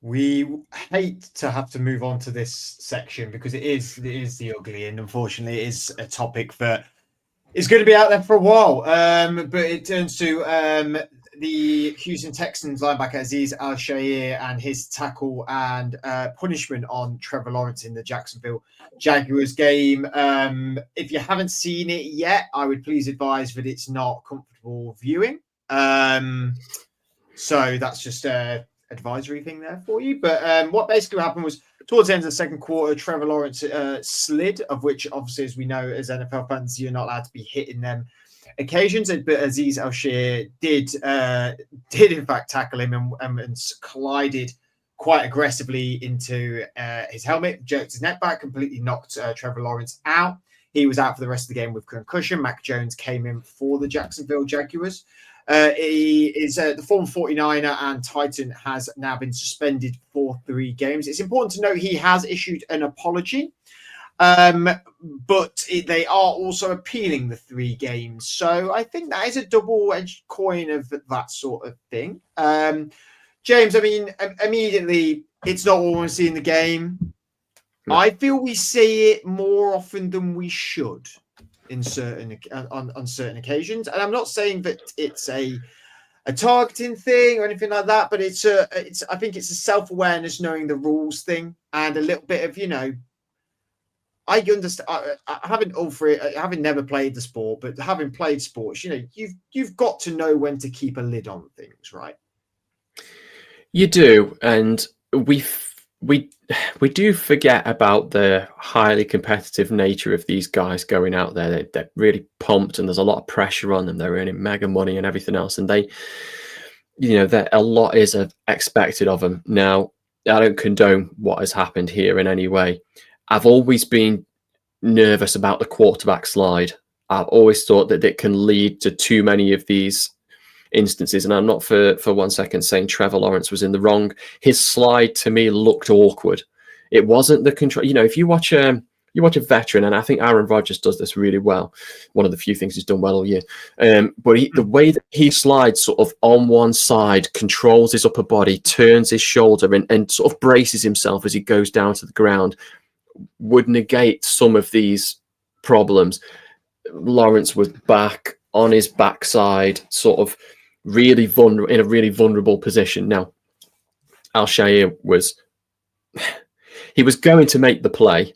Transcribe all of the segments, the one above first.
We hate to have to move on to this section because it is the ugly, and unfortunately, it is a topic that is going to be out there for a while. But it turns to the Houston Texans linebacker Azeez Al-Shaair and his tackle and punishment on Trevor Lawrence in the Jacksonville Jaguars game. If you haven't seen it yet, I would please advise that it's not comfortable viewing. So that's just advisory thing there for you. But what basically happened was towards the end of the second quarter, Trevor Lawrence slid, of which obviously, as we know, as NFL fans, you're not allowed to be hitting them occasions. But Azeez Al-Shaair did in fact tackle him and collided quite aggressively into his helmet, jerked his neck back, completely knocked Trevor Lawrence out. He was out for the rest of the game with concussion. Mac Jones came in for the Jacksonville Jaguars. He is the former 49er and Titan has now been suspended for 3 games. It's important to note he has issued an apology, but they are also appealing the 3 games. So I think that is a double-edged coin of that sort of thing. James, I mean, immediately, it's not what we want to see in the game. No. I feel we see it more often than we should on certain occasions, and I'm not saying that it's a targeting thing or anything like that, but I think it's a self-awareness, knowing the rules thing, and a little bit of, I understand. Having never played the sport, but having played sports, you've got to know when to keep a lid on things, right? You do, and we do forget about the highly competitive nature of these guys going out there. They're really pumped, and there's a lot of pressure on them. They're earning mega money and everything else, and that a lot is expected of them. Now, I don't condone what has happened here in any way. I've always been nervous about the quarterback slide. I've always thought that it can lead to too many of these instances, and I'm not for 1 second saying Trevor Lawrence was in the wrong. His slide to me looked awkward. It wasn't the control. If you watch a veteran, and I think Aaron Rodgers does this really well. One of the few things he's done well all year. But the way that he slides sort of on one side, controls his upper body, turns his shoulder, and sort of braces himself as he goes down to the ground, would negate some of these problems. Lawrence was back on his backside, sort of really in a really vulnerable position. Now, Al-Shaair was going to make the play,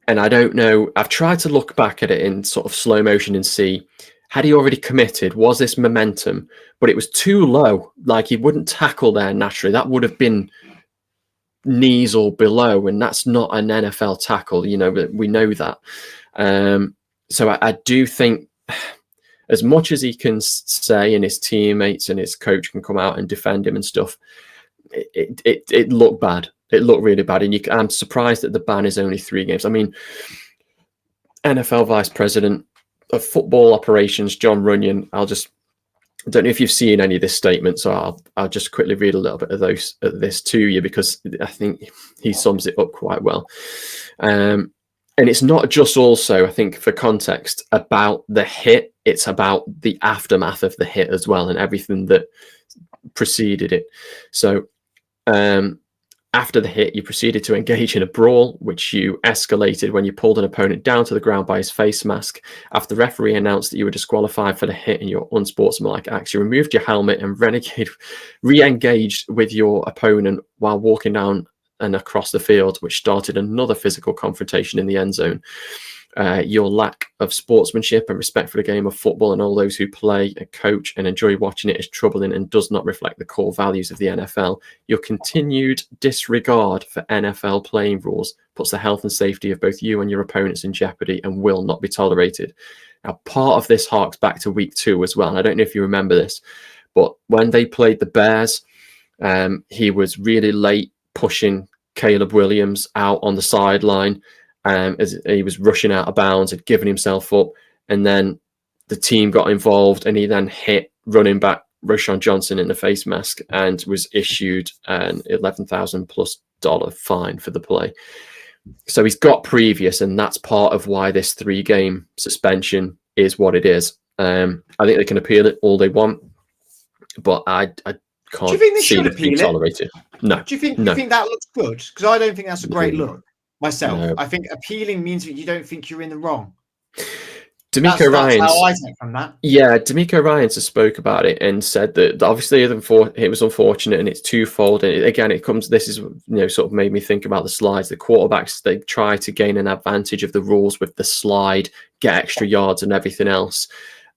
and I don't know. I've tried to look back at it in sort of slow motion and see, had he already committed? Was this momentum? But it was too low. Like, he wouldn't tackle there naturally. That would have been knees or below, and that's not an NFL tackle. We know that. So I do think, as much as he can say, and his teammates and his coach can come out and defend him and stuff, it looked bad. It looked really bad. And I'm surprised that the ban is only 3 games. I mean, NFL Vice President of Football Operations, John Runyon, I don't know if you've seen any of this statement, so I'll just quickly read a little bit of this to you, because I think he sums it up quite well. And it's not just also, I think, for context, about the hit. It's about the aftermath of the hit as well, and everything that preceded it. So after the hit, you proceeded to engage in a brawl, which you escalated when you pulled an opponent down to the ground by his face mask. After the referee announced that you were disqualified for the hit and your unsportsmanlike acts, you removed your helmet and re-engaged with your opponent while walking down and across the field, which started another physical confrontation in the end zone. Your lack of sportsmanship and respect for the game of football and all those who play, coach, and enjoy watching it is troubling and does not reflect the core values of the NFL. Your continued disregard for NFL playing rules puts the health and safety of both you and your opponents in jeopardy and will not be tolerated. Now, part of this harks back to week 2 as well, and I don't know if you remember this, but when they played the Bears, he was really late pushing Caleb Williams out on the sideline as he was rushing out of bounds, had given himself up, and then the team got involved, and he then hit running back Roschon Johnson in the face mask and was issued an $11,000+ fine for the play. So he's got previous, and that's part of why this 3-game suspension is what it is. I think they can appeal it all they want, but I Do you can't think they see should this being appeal it? tolerated. No, Do you no, think that looks good? Because I don't think that's a great no, look myself. no. I think appealing means that you don't think you're in the wrong. D'Amico That's how Ryans, I take from that. yeah, D'Amico Ryans has spoke about it and said that obviously it was unfortunate and it's twofold. And again, it comes. This is sort of made me think about the slides. The quarterbacks, they try to gain an advantage of the rules with the slide, get extra yards and everything else.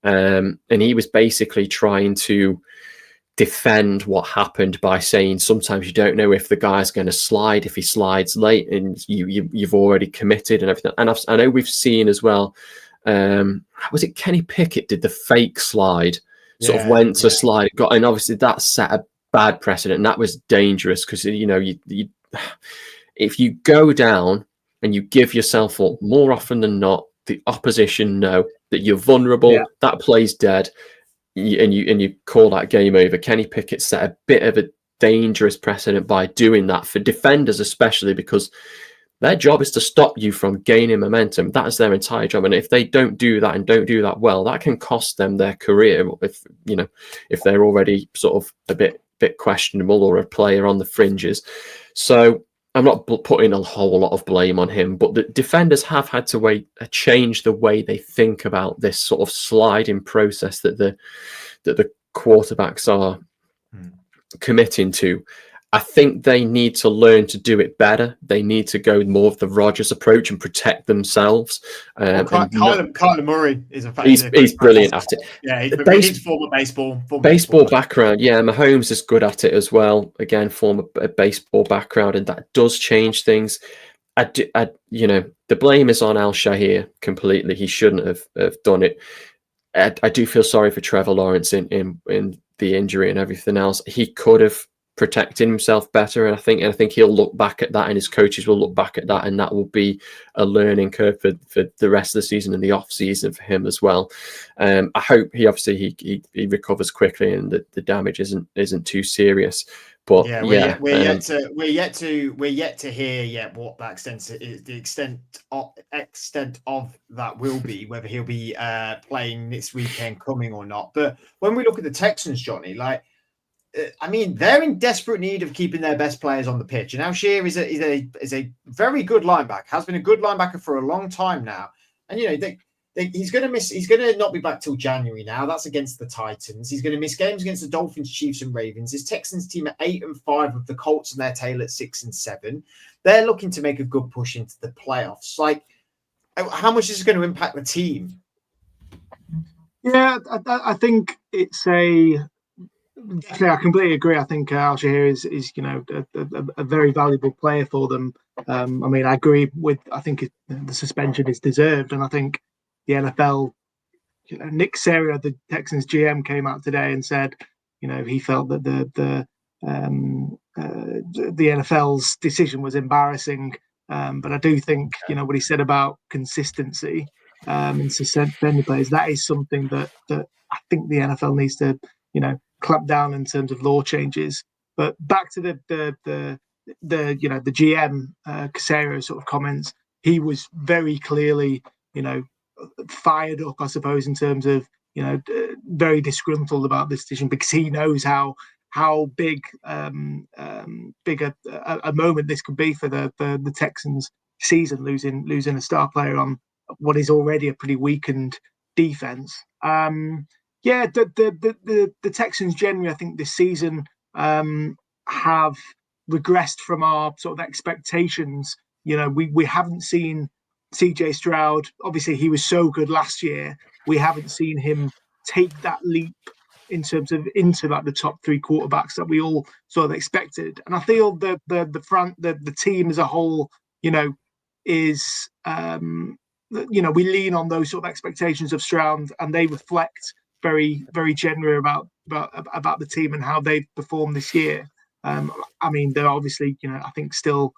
And he was basically trying to defend what happened by saying sometimes you don't know if the guy's going to slide, if he slides late and you've already committed and everything. And I know we've seen as well. Was it Kenny Pickett did the fake slide, sort of went to slide, got, and obviously that set a bad precedent, and that was dangerous because you if you go down and you give yourself up, more often than not, the opposition know that you're vulnerable, that play's dead, and you call that game over. Kenny Pickett set a bit of a dangerous precedent by doing that for defenders, especially because their job is to stop you from gaining momentum. That is their entire job. And if they don't do that and don't do that well, that can cost them their career if they're already sort of a bit questionable or a player on the fringes. So I'm not putting a whole lot of blame on him, but the defenders have had to change the way they think about this sort of sliding process that the quarterbacks are committing to. I think they need to learn to do it better. They need to go more of the Rodgers approach and protect themselves. Kyler Murray is he's brilliant at it. Yeah, he's former baseball background. Yeah, Mahomes is good at it as well. Again, former baseball background, and that does change things. The blame is on Al-Shaair completely. He shouldn't have done it. I do feel sorry for Trevor Lawrence in the injury and everything else. He could have protecting himself better, and I think he'll look back at that, and his coaches will look back at that, and that will be a learning curve for the rest of the season and the off season for him as well. I hope he recovers quickly and the damage isn't too serious. But we're yet to hear yet what that extent of that will be, whether he'll be playing this weekend coming or not. But when we look at the Texans, Johnny, they're in desperate need of keeping their best players on the pitch. And Al-Shaair is a very good linebacker, has been a good linebacker for a long time now. And, he's going to miss, he's going to not be back till January now. That's against the Titans. He's going to miss games against the Dolphins, Chiefs, and Ravens. His Texans team at 8-5 with the Colts and their tail at 6-7. They're looking to make a good push into the playoffs. How much is it going to impact the team? Yeah, I think it's definitely, I completely agree. I think Al-Shaair is a very valuable player for them. I agree with. I think the suspension is deserved, and I think the NFL. Nick Sirianni, the Texans GM, came out today and said, he felt that the NFL's decision was embarrassing. But I do think what he said about consistency and suspended players, that is something that I think the NFL needs to clamp down in terms of law changes. But back to the GM Caserio sort of comments, he was very clearly fired up, I suppose, in terms of very disgruntled about this decision, because he knows how big a moment this could be for the Texans season, losing a star player on what is already a pretty weakened defense. The Texans generally, I think, this season have regressed from our sort of expectations. We haven't seen CJ Stroud. Obviously, he was so good last year. We haven't seen him take that leap in terms of into the top three quarterbacks that we all sort of expected. And I feel the team as a whole, is we lean on those sort of expectations of Stroud, and they reflect very, very generally about the team and how they've performed this year. They're obviously, I think, still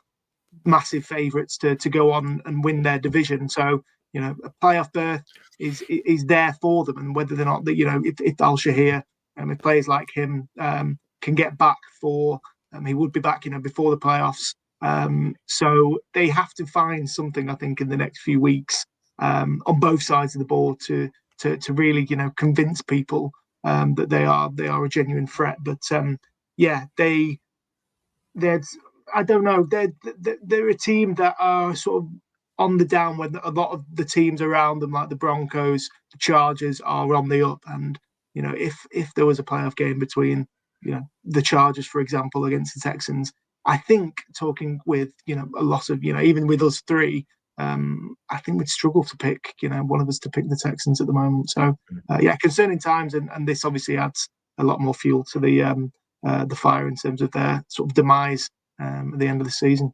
massive favourites to go on and win their division. So, a playoff berth is there for them, and whether or not that, if Al-Shaair, if players like him can get back he would be back, before the playoffs. So they have to find something, I think, in the next few weeks on both sides of the ball to really, convince people that they are a genuine threat. But I don't know, they're a team that are sort of on the down when a lot of the teams around them, like the Broncos, the Chargers, are on the up. And if there was a playoff game between the Chargers, for example, against the Texans, I think talking with a lot of even with us three, I think we'd struggle to pick one of us to pick the Texans at the moment. So concerning times, and this obviously adds a lot more fuel to the fire in terms of their sort of demise at the end of the season.